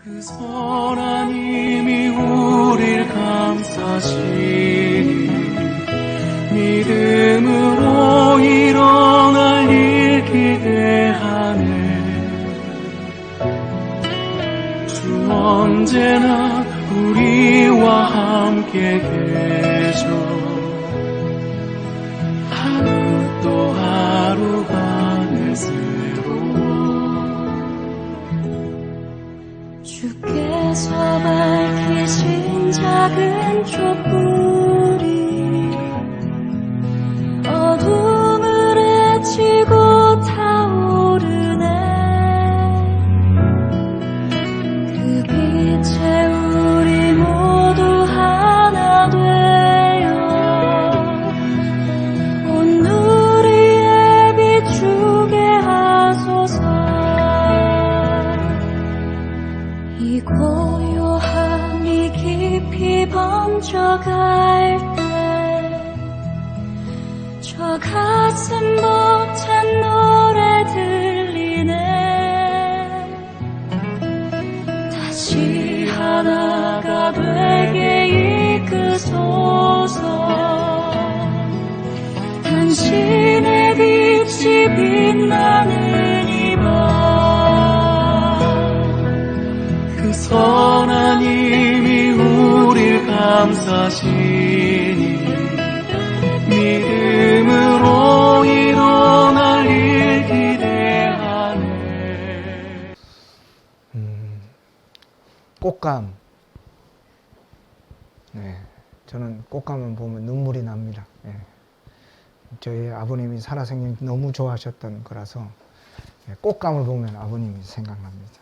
그 선한 힘이 우릴 감싸시니 믿음으로 일어날 일 기대하네. 주 언제나 우리와 함께 계셔. 하루 또 하루가 늘 새로워. 주께서 밝히신 작은 촛불이 어둠을 헤치고 타오르네. 그 빛에 우리 모두 하나 되어 온 누리에 비추게 하소서. 이 고요함이 깊이 번져갈 때 저 가슴 벅찬 노래 들리네. 다시 하나가 되게 이끄소서. 당신의 빛이 빛나는 이 밤 그 선한 힘이 우릴 감싸시니 믿음으로 일어날 일 기대하네. 꽃감. 네, 저는 꽃감을 보면 눈물이 납니다. 네. 저희 아버님이 살아생전 너무 좋아하셨던 거라서 꽃감을 보면 아버님이 생각납니다.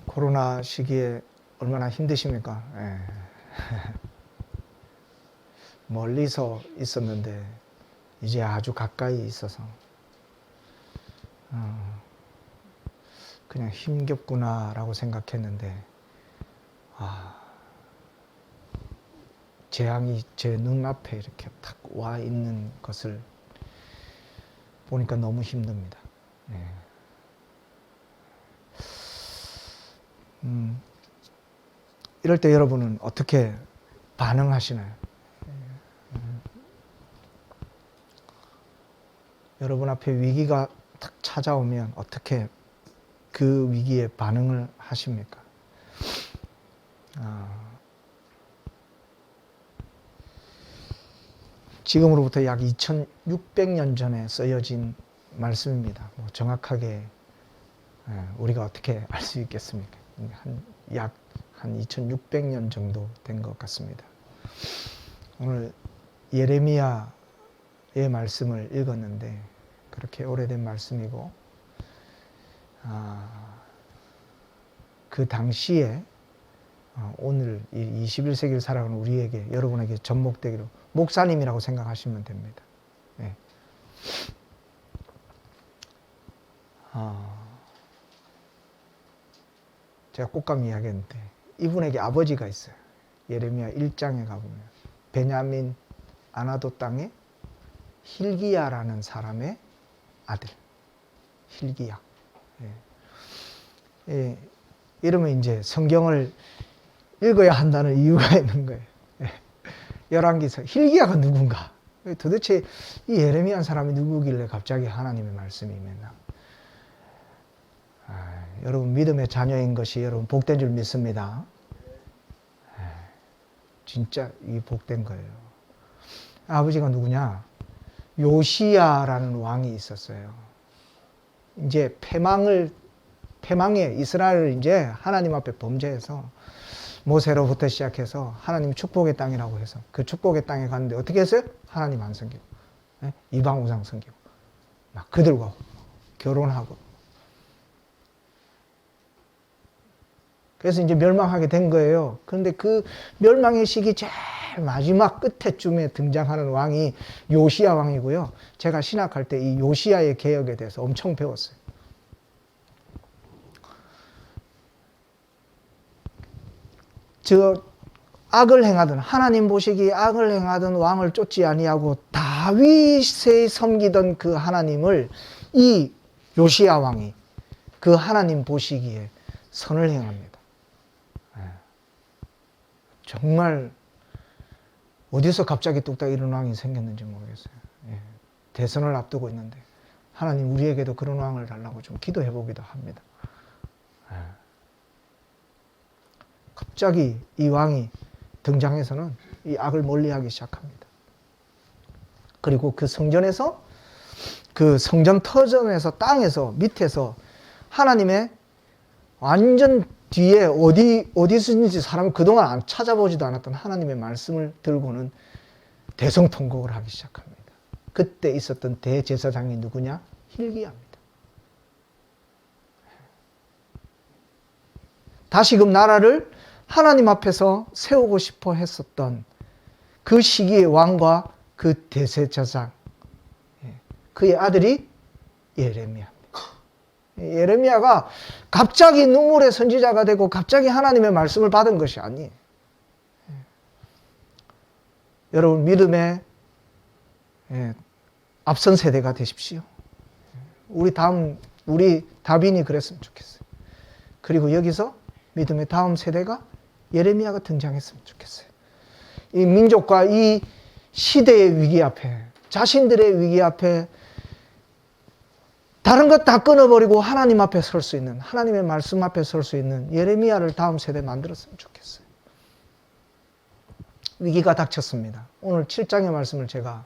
코로나 시기에 얼마나 힘드십니까? 멀리서 있었는데 이제 아주 가까이 있어서 그냥 힘겹구나라고 생각했는데 재앙이 제 눈앞에 이렇게 탁 와 있는 것을 보니까 너무 힘듭니다. 이럴 때 여러분은 어떻게 반응하시나요? 여러분 앞에 위기가 딱 찾아오면 어떻게 그 위기에 반응을 하십니까? 지금으로부터 약 2600년 전에 쓰여진 말씀입니다. 정확하게 우리가 어떻게 알 수 있겠습니까? 약 2600년 정도 된 것 같습니다. 오늘 예레미야의 말씀을 읽었는데 그렇게 오래된 말씀이고 그 당시에 오늘 21세기를 살아가는 우리에게 여러분에게 접목되기로 목사님이라고 생각하시면 됩니다. 네. 제가 꽃감 이야기했는데 이분에게 아버지가 있어요. 예레미야 1장에 가보면 베냐민 아나도 땅에 hil기야라는 사람의 아들 hil기야. 이러면 이제 성경을 읽어야 한다는 이유가 있는 거예요. 열왕기서 hil기야가 누군가? 도대체 이 예레미야 사람이 누구길래 갑자기 하나님의 말씀이 있나? 여러분 믿음의 자녀인 것이 여러분 복된 줄 믿습니다. 진짜 이 복된 거예요. 아버지가 누구냐? 요시야라는 왕이 있었어요. 이제 패망에 이스라엘을 이제 하나님 앞에 범죄해서 모세로부터 시작해서 하나님 축복의 땅이라고 해서 그 축복의 땅에 갔는데 어떻게 했어요? 하나님 안 섬기고 이방 우상 섬기고 막 그들과 결혼하고 그래서 이제 멸망하게 된 거예요. 그런데 그 멸망의 시기 제일 마지막 끝에쯤에 등장하는 왕이 요시야 왕이고요. 제가 신학할 때 이 요시야의 개혁에 대해서 엄청 배웠어요. 악을 행하던, 하나님 보시기에 악을 행하던 왕을 쫓지 아니하고 다윗의 섬기던 그 하나님을 이 요시야 왕이 그 하나님 보시기에 선을 행합니다. 정말 어디서 갑자기 뚝딱 이런 왕이 생겼는지 모르겠어요. 대선을 앞두고 있는데 하나님 우리에게도 그런 왕을 달라고 좀 기도해 보기도 합니다. 갑자기 이 왕이 등장해서는 이 악을 멀리하기 시작합니다. 그리고 그 성전에서, 그 성전 터전에서, 땅에서, 밑에서 하나님의 완전 뒤에 어디서인지 사람을 그동안 안 찾아보지도 않았던 하나님의 말씀을 들고는 대성통곡을 하기 시작합니다. 그때 있었던 대제사장이 누구냐? hil기야입니다. 다시금 나라를 하나님 앞에서 세우고 싶어 했었던 그 시기의 왕과 그 대제사장, 그의 아들이 예레미야입니다. 예레미야가 갑자기 눈물의 선지자가 되고 갑자기 하나님의 말씀을 받은 것이 아니에요. 여러분 믿음의 앞선 세대가 되십시오. 우리 다빈이 그랬으면 좋겠어요. 그리고 여기서 믿음의 다음 세대가 예레미야가 등장했으면 좋겠어요. 이 민족과 이 시대의 위기 앞에, 자신들의 위기 앞에 다른 것 다 끊어버리고 하나님 앞에 설 수 있는, 하나님의 말씀 앞에 설 수 있는 예레미야를 다음 세대에 만들었으면 좋겠어요. 위기가 닥쳤습니다. 오늘 7장의 말씀을 제가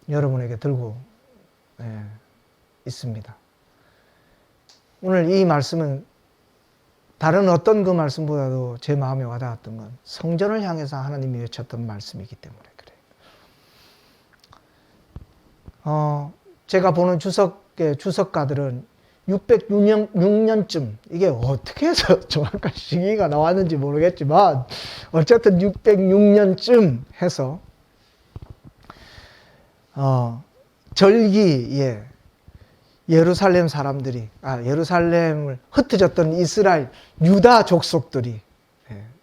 여러분에게 들고 있습니다. 오늘 이 말씀은 다른 어떤 그 말씀보다도 제 마음에 와닿았던 건 성전을 향해서 하나님이 외쳤던 말씀이기 때문에 그래요. 제가 보는 주석가들은 606년쯤, 이게 어떻게 해서 정확한 시기가 나왔는지 모르겠지만 어쨌든 606년쯤 해서 절기에 예루살렘 사람들이, 예루살렘을 흩어졌던 이스라엘, 유다 족속들이,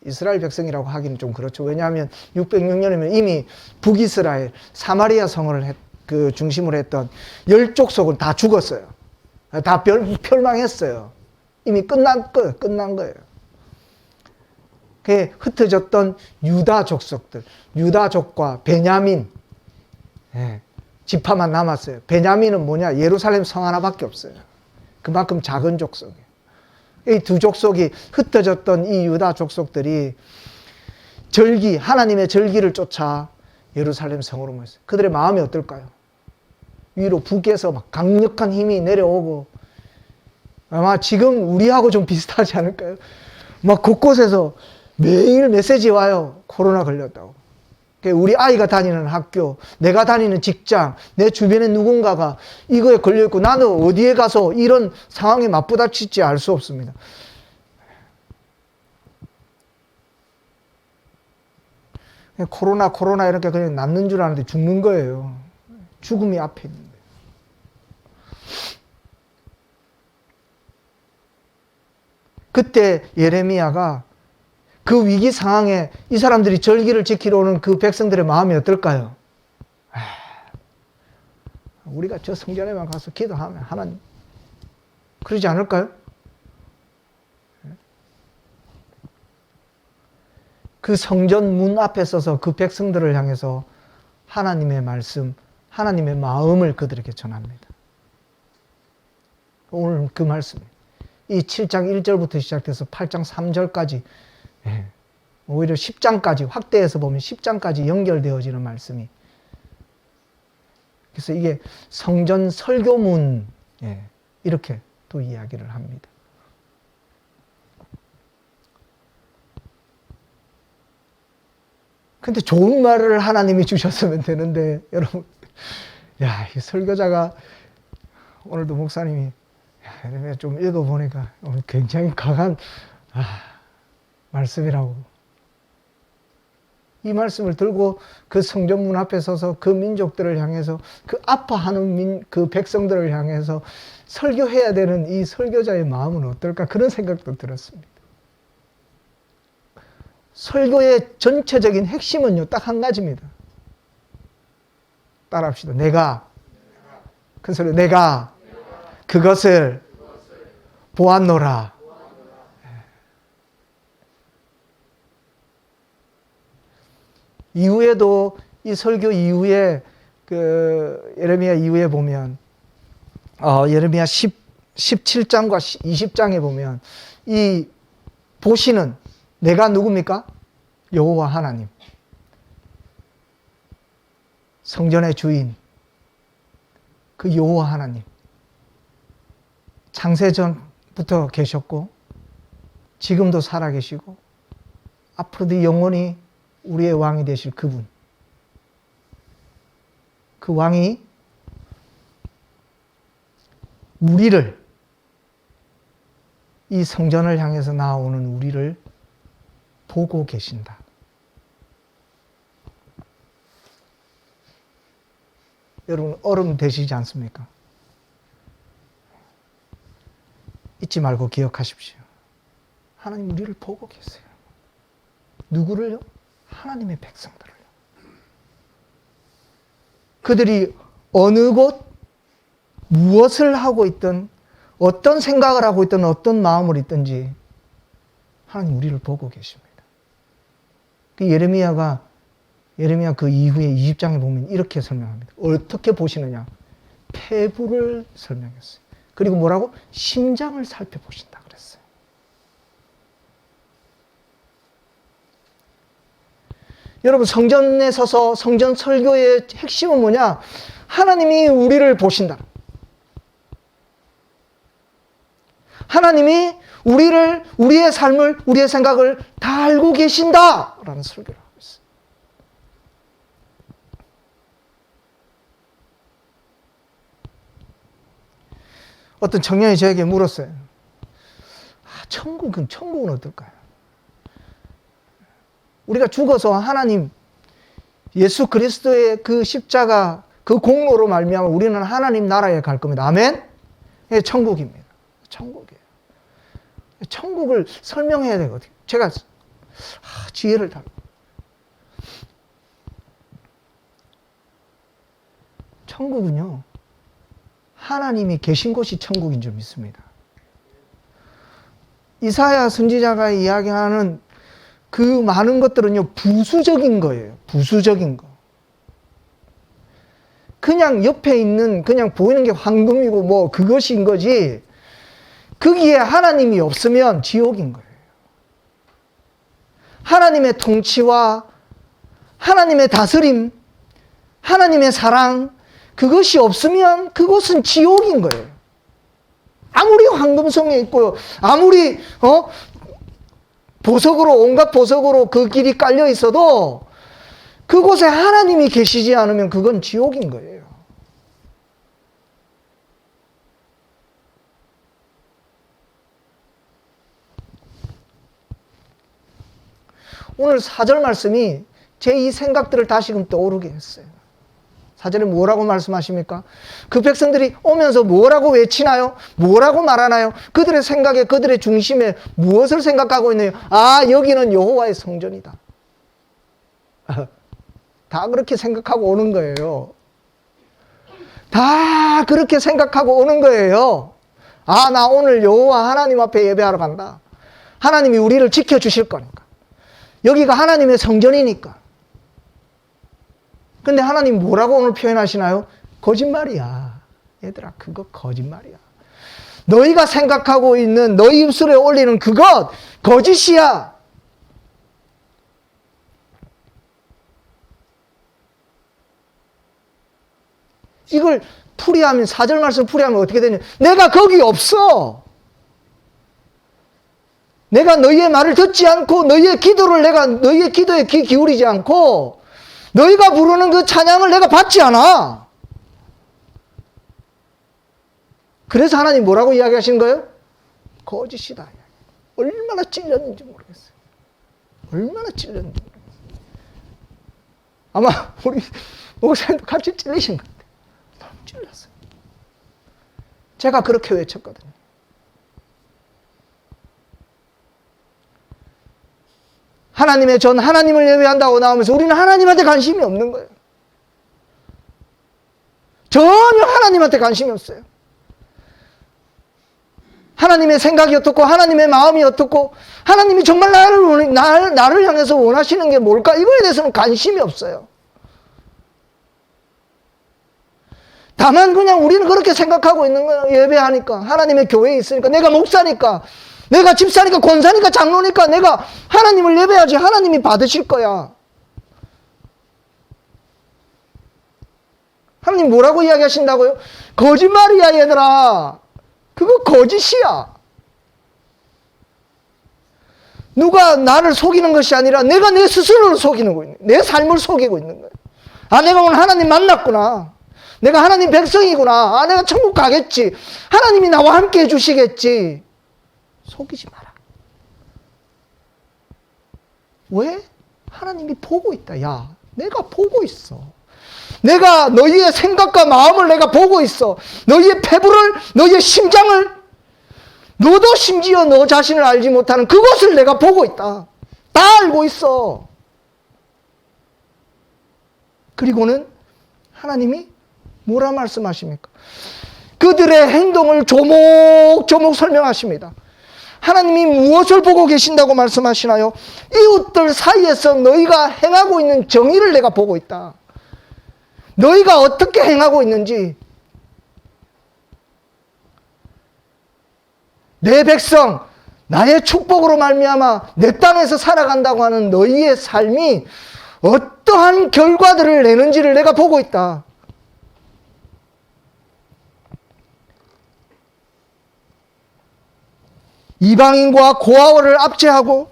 이스라엘 백성이라고 하기는 좀 그렇죠. 왜냐하면 606년이면 이미 북이스라엘, 사마리아 성을 중심으로 했던 10족속은 다 죽었어요. 다 멸망했어요. 이미 끝난 거예요. 그 흩어졌던 유다 족속들, 유다족과 베냐민, 지파만 남았어요. 베냐민은 뭐냐? 예루살렘 성 하나밖에 없어요. 그만큼 작은 족속이에요. 이 두 족속이 흩어졌던 이 유다 족속들이 하나님의 절기를 쫓아 예루살렘 성으로 모였어요. 그들의 마음이 어떨까요? 위로 북에서 막 강력한 힘이 내려오고, 아마 지금 우리하고 좀 비슷하지 않을까요? 막 곳곳에서 매일 메시지 와요. 코로나 걸렸다고. 우리 아이가 다니는 학교, 내가 다니는 직장, 내 주변에 누군가가 이거에 걸려있고 나는 어디에 가서 이런 상황에 맞부닥칠지 알 수 없습니다. 코로나 이렇게 그냥 낫는 줄 아는데 죽는 거예요. 죽음이 앞에 있는데. 그때 예레미야가 그 위기 상황에 이 사람들이 절기를 지키러 오는 그 백성들의 마음이 어떨까요? 우리가 저 성전에만 가서 기도하면 하나님, 그러지 않을까요? 그 성전 문 앞에 서서 그 백성들을 향해서 하나님의 말씀, 하나님의 마음을 그들에게 전합니다. 오늘 그 말씀, 이 7장 1절부터 시작돼서 8장 3절까지, 오히려 10장까지, 확대해서 보면 10장까지 연결되어지는 말씀이. 그래서 이게 성전 설교문, 이렇게 또 이야기를 합니다. 근데 좋은 말을 하나님이 주셨으면 되는데, 여러분, 이 설교자가, 오늘도 목사님이, 좀 읽어보니까 굉장히 강한, 말씀이라고. 이 말씀을 들고 그 성전문 앞에 서서 그 민족들을 향해서, 그 아파하는 그 백성들을 향해서 설교해야 되는 이 설교자의 마음은 어떨까? 그런 생각도 들었습니다. 설교의 전체적인 핵심은요, 딱 한 가지입니다. 따라합시다. 큰 소리, 내가 그것을 보았노라. 이후에도 이 설교 이후에 예레미야 이후에 보면 예레미야 17장과 20장에 보면 이 보시는 내가 누굽니까? 여호와 하나님. 성전의 주인. 그 여호와 하나님. 창세전부터 계셨고 지금도 살아계시고 앞으로도 영원히 우리의 왕이 되실 그분. 그 왕이 우리를, 이 성전을 향해서 나오는 우리를 보고 계신다. 여러분, 어른 되시지 않습니까? 잊지 말고 기억하십시오. 하나님 우리를 보고 계세요. 누구를요? 하나님의 백성들을요. 그들이 어느 곳, 무엇을 하고 있든, 어떤 생각을 하고 있든, 어떤 마음을 있든지 하나님 우리를 보고 계십니다. 예레미야 그 이후에 20장에 보면 이렇게 설명합니다. 어떻게 보시느냐? 폐부를 설명했어요. 그리고 뭐라고? 심장을 살펴보신다 그랬어요. 여러분, 성전에 서서 성전 설교의 핵심은 뭐냐? 하나님이 우리를 보신다. 하나님이 우리의 삶을, 우리의 생각을 다 알고 계신다! 라는 설교를 하고 있어요. 어떤 청년이 저에게 물었어요. 천국은 어떨까요? 우리가 죽어서 하나님, 예수 그리스도의 그 십자가, 그 공로로 말미암아 우리는 하나님 나라에 갈 겁니다. 아멘? 예, 천국입니다. 천국이에요. 천국을 설명해야 되거든요. 제가 지혜를 달고. 천국은요, 하나님이 계신 곳이 천국인 줄 믿습니다. 이사야 선지자가 이야기하는 그 많은 것들은요, 부수적인 거예요. 부수적인 거. 그냥 옆에 있는, 그냥 보이는 게 황금이고 뭐 그것인 거지, 거기에 하나님이 없으면 지옥인 거예요. 하나님의 통치와 하나님의 다스림, 하나님의 사랑, 그것이 없으면 그곳은 지옥인 거예요. 아무리 황금성에 있고요, 아무리 보석으로, 온갖 보석으로 그 길이 깔려 있어도 그곳에 하나님이 계시지 않으면 그건 지옥인 거예요. 오늘 4절 말씀이 제 이 생각들을 다시금 떠오르게 했어요. 4절에 뭐라고 말씀하십니까? 그 백성들이 오면서 뭐라고 외치나요? 뭐라고 말하나요? 그들의 생각에, 그들의 중심에 무엇을 생각하고 있나요? 여기는 여호와의 성전이다. 다 그렇게 생각하고 오는 거예요. 다 그렇게 생각하고 오는 거예요. 나 오늘 여호와 하나님 앞에 예배하러 간다. 하나님이 우리를 지켜주실 거니까. 여기가 하나님의 성전이니까. 근데 하나님 뭐라고 오늘 표현하시나요? 거짓말이야. 얘들아, 그거 거짓말이야. 너희가 생각하고 있는, 너희 입술에 올리는 그것 거짓이야. 이걸 풀이하면, 4절 말씀 풀이하면 어떻게 되냐? 내가 거기 없어. 내가 너희의 말을 듣지 않고 너희의 기도에 귀 기울이지 않고 너희가 부르는 그 찬양을 내가 받지 않아. 그래서 하나님 뭐라고 이야기하시는 거예요? 거짓이다. 얼마나 찔렸는지 모르겠어요. 얼마나 찔렸는지 모르겠어요. 아마 우리 목사님도 같이 찔리신 것 같아요. 너무 찔렸어요. 제가 그렇게 외쳤거든요. 하나님의 전, 하나님을 예배한다고 나오면서 우리는 하나님한테 관심이 없는 거예요. 전혀 하나님한테 관심이 없어요. 하나님의 생각이 어떻고 하나님의 마음이 어떻고 하나님이 정말 나를 향해서 원하시는 게 뭘까? 이거에 대해서는 관심이 없어요. 다만 그냥 우리는 그렇게 생각하고 있는 거예요. 예배하니까, 하나님의 교회에 있으니까, 내가 목사니까, 내가 집사니까, 권사니까, 장로니까 내가 하나님을 예배하지, 하나님이 받으실 거야. 하나님 뭐라고 이야기하신다고요? 거짓말이야 얘들아. 그거 거짓이야. 누가 나를 속이는 것이 아니라 내가 내 스스로를 속이는 거예요. 내 삶을 속이고 있는 거예요. 아, 내가 오늘 하나님 만났구나. 내가 하나님 백성이구나. 아, 내가 천국 가겠지. 하나님이 나와 함께 해주시겠지. 속이지 마라. 왜? 하나님이 보고 있다. 야, 내가 보고 있어. 내가 너희의 생각과 마음을 내가 보고 있어. 너희의 패부를, 너희의 심장을, 너도 심지어 너 자신을 알지 못하는 그것을 내가 보고 있다. 다 알고 있어. 그리고는 하나님이 뭐라 말씀하십니까? 그들의 행동을 조목조목 설명하십니다. 하나님이 무엇을 보고 계신다고 말씀하시나요? 이웃들 사이에서 너희가 행하고 있는 정의를 내가 보고 있다. 너희가 어떻게 행하고 있는지, 내 백성, 나의 축복으로 말미암아 내 땅에서 살아간다고 하는 너희의 삶이 어떠한 결과들을 내는지를 내가 보고 있다. 이방인과 고아원을 압제하고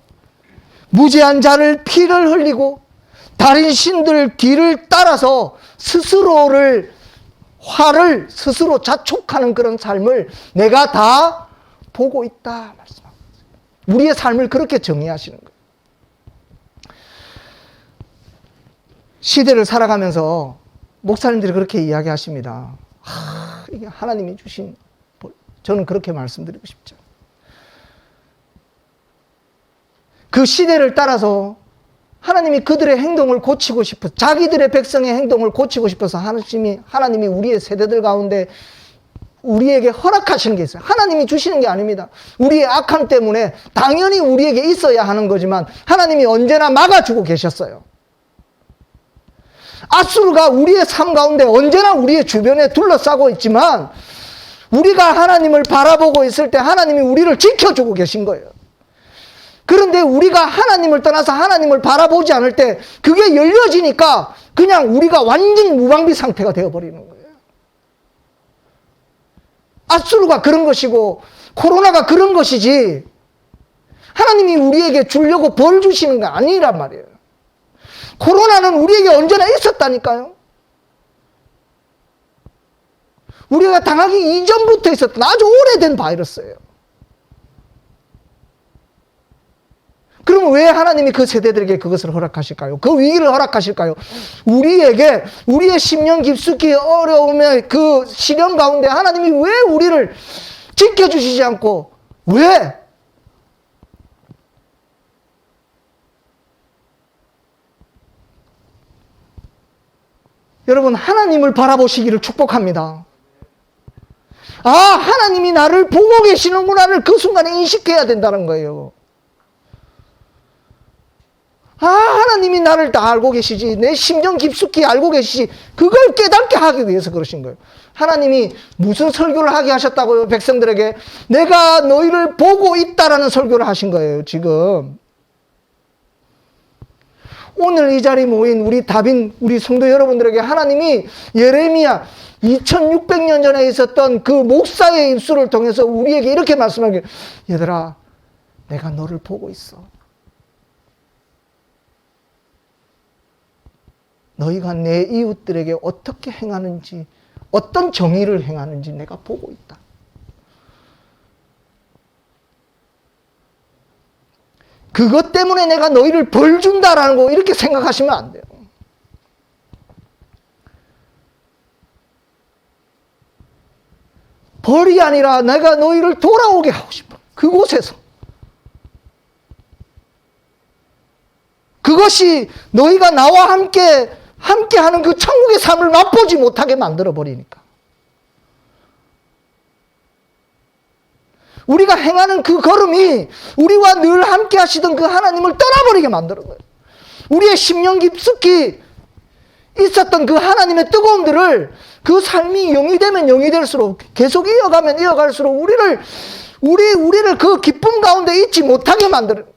무죄한 자를 피를 흘리고 다른 신들 뒤를 따라서 스스로를 화를 스스로 자촉하는 그런 삶을 내가 다 보고 있다 말씀합니다. 우리의 삶을 그렇게 정의하시는 거예요. 시대를 살아가면서 목사님들이 그렇게 이야기하십니다. 이게 하나님이 주신, 저는 그렇게 말씀드리고 싶죠. 그 시대를 따라서 하나님이 그들의 행동을 고치고 싶어서, 자기들의 백성의 행동을 고치고 싶어서 하나님이 우리의 세대들 가운데 우리에게 허락하시는 게 있어요. 하나님이 주시는 게 아닙니다. 우리의 악함 때문에 당연히 우리에게 있어야 하는 거지만 하나님이 언제나 막아주고 계셨어요. 앗수르가 우리의 삶 가운데 언제나 우리의 주변에 둘러싸고 있지만 우리가 하나님을 바라보고 있을 때 하나님이 우리를 지켜주고 계신 거예요. 그런데 우리가 하나님을 떠나서 하나님을 바라보지 않을 때 그게 열려지니까 그냥 우리가 완전 무방비 상태가 되어버리는 거예요. 앗수르가 그런 것이고 코로나가 그런 것이지 하나님이 우리에게 주려고 벌 주시는 게 아니란 말이에요. 코로나는 우리에게 언제나 있었다니까요. 우리가 당하기 이전부터 있었던 아주 오래된 바이러스예요. 그럼 왜 하나님이 그 세대들에게 그것을 허락하실까요? 그 위기를 허락하실까요? 우리에게, 우리의 심령 깊숙이 어려움의 그 시련 가운데 하나님이 왜 우리를 지켜주시지 않고, 왜? 여러분, 하나님을 바라보시기를 축복합니다. 아, 하나님이 나를 보고 계시는구나를 그 순간에 인식해야 된다는 거예요. 아, 하나님이 나를 다 알고 계시지, 내 심정 깊숙이 알고 계시지, 그걸 깨닫게 하기 위해서 그러신 거예요. 하나님이 무슨 설교를 하게 하셨다고요? 백성들에게 내가 너희를 보고 있다라는 설교를 하신 거예요. 지금 오늘 이 자리에 모인 우리 다빈, 우리 성도 여러분들에게 하나님이 예레미야 2600년 전에 있었던 그 목사의 입술을 통해서 우리에게 이렇게 말씀하는 게, 얘들아, 내가 너를 보고 있어. 너희가 내 이웃들에게 어떻게 행하는지, 어떤 정의를 행하는지 내가 보고 있다. 그것 때문에 내가 너희를 벌 준다라는 거 이렇게 생각하시면 안 돼요. 벌이 아니라 내가 너희를 돌아오게 하고 싶어. 그곳에서. 그것이 너희가 나와 함께 하는 그 천국의 삶을 맛보지 못하게 만들어 버리니까. 우리가 행하는 그 걸음이 우리와 늘 함께 하시던 그 하나님을 떠나버리게 만드는 거예요. 우리의 심령 깊숙이 있었던 그 하나님의 뜨거움들을 그 삶이 영이 되면 영이 될수록 계속 이어가면 이어갈수록 우리를 그 기쁨 가운데 있지 못하게 만드는.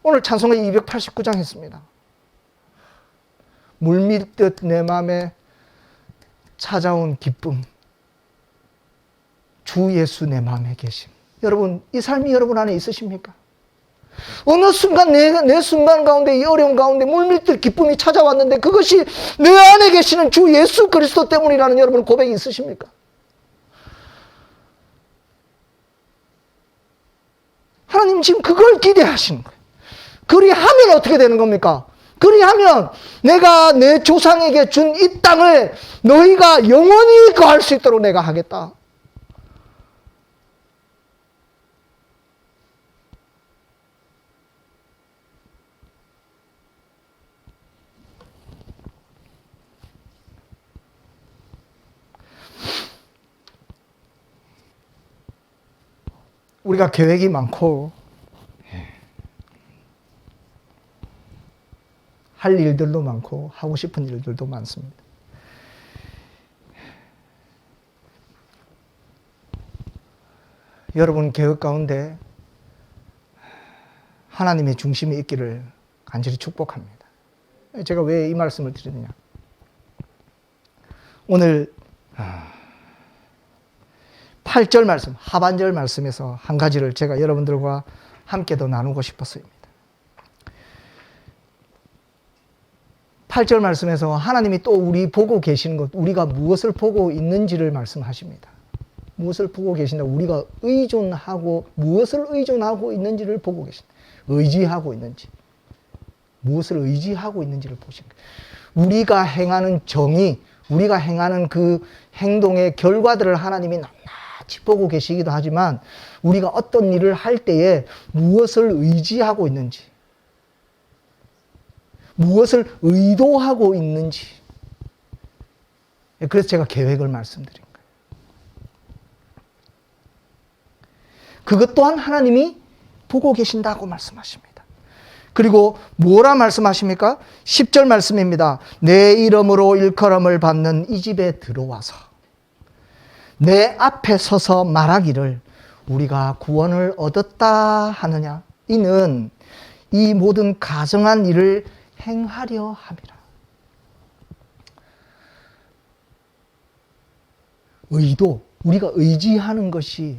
오늘 찬송가 289장 했습니다. 물밀듯 내 마음에 찾아온 기쁨. 주 예수 내 마음에 계심. 여러분, 이 삶이 여러분 안에 있으십니까? 어느 순간 내 순간 가운데, 이 어려움 가운데 물밀듯 기쁨이 찾아왔는데 그것이 내 안에 계시는 주 예수 그리스도 때문이라는 여러분 고백이 있으십니까? 하나님 지금 그걸 기대하시는 거예요. 그리하면 어떻게 되는 겁니까? 그리하면 내가 내 조상에게 준 이 땅을 너희가 영원히 거할 수 있도록 내가 하겠다. 우리가 계획이 많고 할 일들도 많고 하고 싶은 일들도 많습니다. 여러분 계획 가운데 하나님의 중심이 있기를 간절히 축복합니다. 제가 왜 이 말씀을 드리느냐. 오늘 8절 말씀, 하반절 말씀에서 한 가지를 제가 여러분들과 함께 더 나누고 싶었습니다. 8절 말씀에서 하나님이 또 우리 보고 계시는 것, 우리가 무엇을 보고 있는지를 말씀하십니다. 무엇을 보고 계신다. 우리가 의존하고, 무엇을 의존하고 있는지를 보고 계신다. 의지하고 있는지. 무엇을 의지하고 있는지를 보신 거예요. 우리가 행하는 정의, 우리가 행하는 그 행동의 결과들을 하나님이 낱낱이 보고 계시기도 하지만 우리가 어떤 일을 할 때에 무엇을 의지하고 있는지, 무엇을 의도하고 있는지. 그래서 제가 계획을 말씀드린 거예요. 그것 또한 하나님이 보고 계신다고 말씀하십니다. 그리고 뭐라 말씀하십니까? 10절 말씀입니다. 내 이름으로 일컬음을 받는 이 집에 들어와서 내 앞에 서서 말하기를 우리가 구원을 얻었다 하느냐. 이는 이 모든 가정한 일을 행하려 함이라. 의도, 우리가 의지하는 것이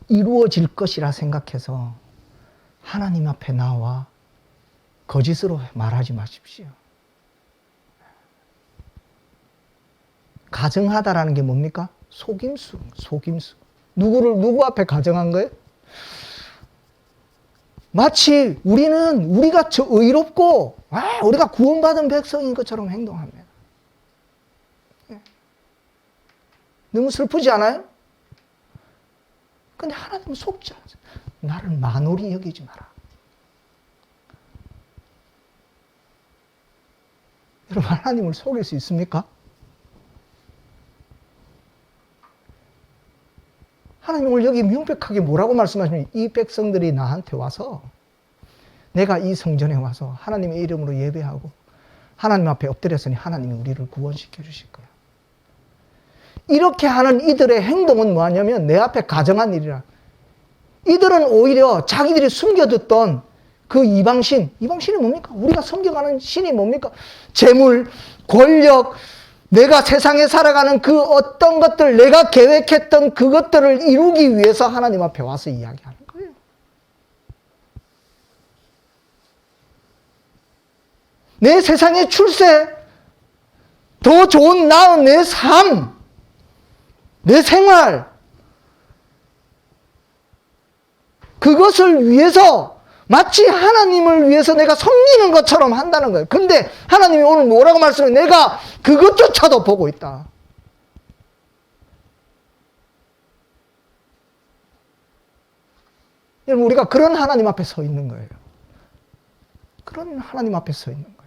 이루어질 것이라 생각해서 하나님 앞에 나와 거짓으로 말하지 마십시오. 가정하다라는 게 뭡니까? 속임수. 누구 앞에 가정한 거예요? 마치 우리가 저 의롭고 우리가 구원받은 백성인 것처럼 행동합니다. 너무 슬프지 않아요? 근데 하나님은 속지 않아요. 나를 만홀히 여기지 마라. 여러분, 하나님을 속일 수 있습니까? 하나님 오늘 여기 명백하게 뭐라고 말씀하시냐면 이 백성들이 나한테 와서 내가 이 성전에 와서 하나님의 이름으로 예배하고 하나님 앞에 엎드렸으니 하나님이 우리를 구원시켜 주실 거야. 이렇게 하는 이들의 행동은 뭐하냐면 내 앞에 가정한 일이라. 이들은 오히려 자기들이 숨겨뒀던 그 이방신이 뭡니까? 우리가 섬겨가는 신이 뭡니까? 재물, 권력, 내가 세상에 살아가는 그 어떤 것들, 내가 계획했던 그것들을 이루기 위해서 하나님 앞에 와서 이야기하는 거예요. 내 세상의 출세, 더 좋은 나은 내 삶, 내 생활, 그것을 위해서 마치 하나님을 위해서 내가 섬기는 것처럼 한다는 거예요. 근데 하나님이 오늘 뭐라고 말씀해요? 내가 그것조차도 보고 있다. 여러분, 우리가 그런 하나님 앞에 서 있는 거예요. 그런 하나님 앞에 서 있는 거예요.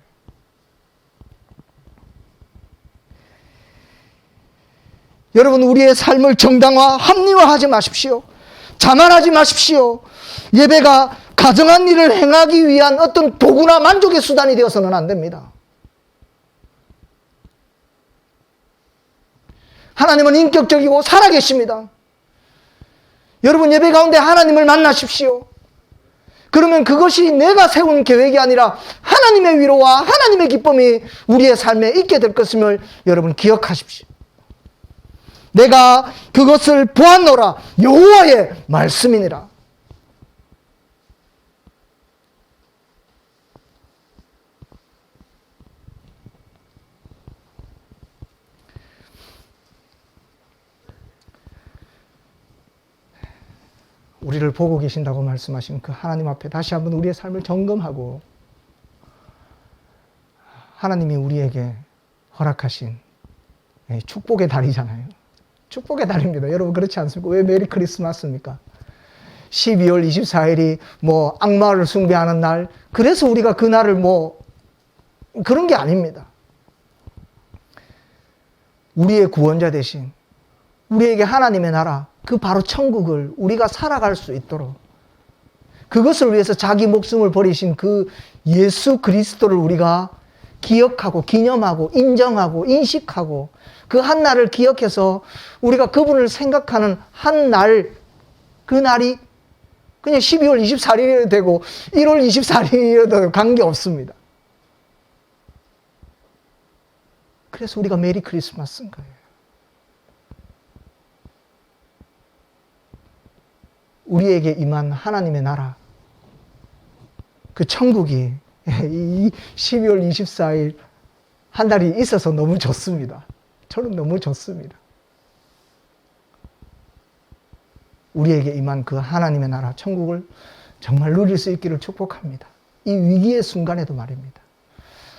여러분, 우리의 삶을 정당화, 합리화하지 마십시오. 자만하지 마십시오. 예배가 가정한 일을 행하기 위한 어떤 도구나 만족의 수단이 되어서는 안 됩니다. 하나님은 인격적이고 살아계십니다. 여러분, 예배 가운데 하나님을 만나십시오. 그러면 그것이 내가 세운 계획이 아니라 하나님의 위로와 하나님의 기쁨이 우리의 삶에 있게 될 것임을 여러분 기억하십시오. 내가 그것을 보았노라. 여호와의 말씀이니라. 우리를 보고 계신다고 말씀하신 그 하나님 앞에 다시 한번 우리의 삶을 점검하고 하나님이 우리에게 허락하신 축복의 달이잖아요. 축복의 달입니다. 여러분, 그렇지 않습니까? 왜 메리 크리스마스입니까? 12월 24일이 뭐 악마를 숭배하는 날, 그래서 우리가 그 날을 그런 게 아닙니다. 우리의 구원자 대신 우리에게 하나님의 나라, 그 바로 천국을 우리가 살아갈 수 있도록 그것을 위해서 자기 목숨을 버리신 그 예수 그리스도를 우리가 기억하고 기념하고 인정하고 인식하고 그 한 날을 기억해서 우리가 그분을 생각하는 한 날, 그 날이 그냥 12월 24일이 되고 1월 24일이라도 관계없습니다. 그래서 우리가 메리 크리스마스인 거예요. 우리에게 임한 하나님의 나라, 그 천국이 이 12월 24일 한 달이 있어서 너무 좋습니다. 저는 너무 좋습니다. 우리에게 임한 그 하나님의 나라, 천국을 정말 누릴 수 있기를 축복합니다. 이 위기의 순간에도 말입니다.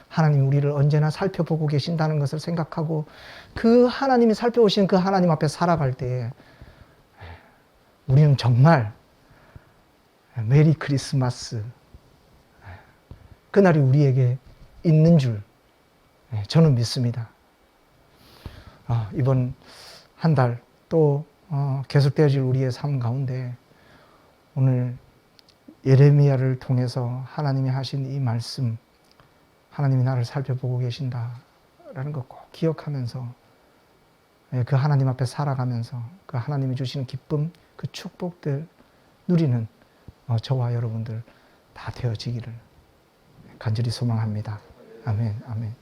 하나님 우리를 언제나 살펴보고 계신다는 것을 생각하고 그 하나님이 살펴보시는 그 하나님 앞에 살아갈 때에 우리는 정말 메리 크리스마스, 그날이 우리에게 있는 줄 저는 믿습니다. 이번 한 달 또 계속되어질 우리의 삶 가운데 오늘 예레미야를 통해서 하나님이 하신 이 말씀, 하나님이 나를 살펴보고 계신다라는 것 꼭 기억하면서 그 하나님 앞에 살아가면서 그 하나님이 주시는 기쁨, 그 축복들 누리는 저와 여러분들 다 되어지기를 간절히 소망합니다. 아멘, 아멘.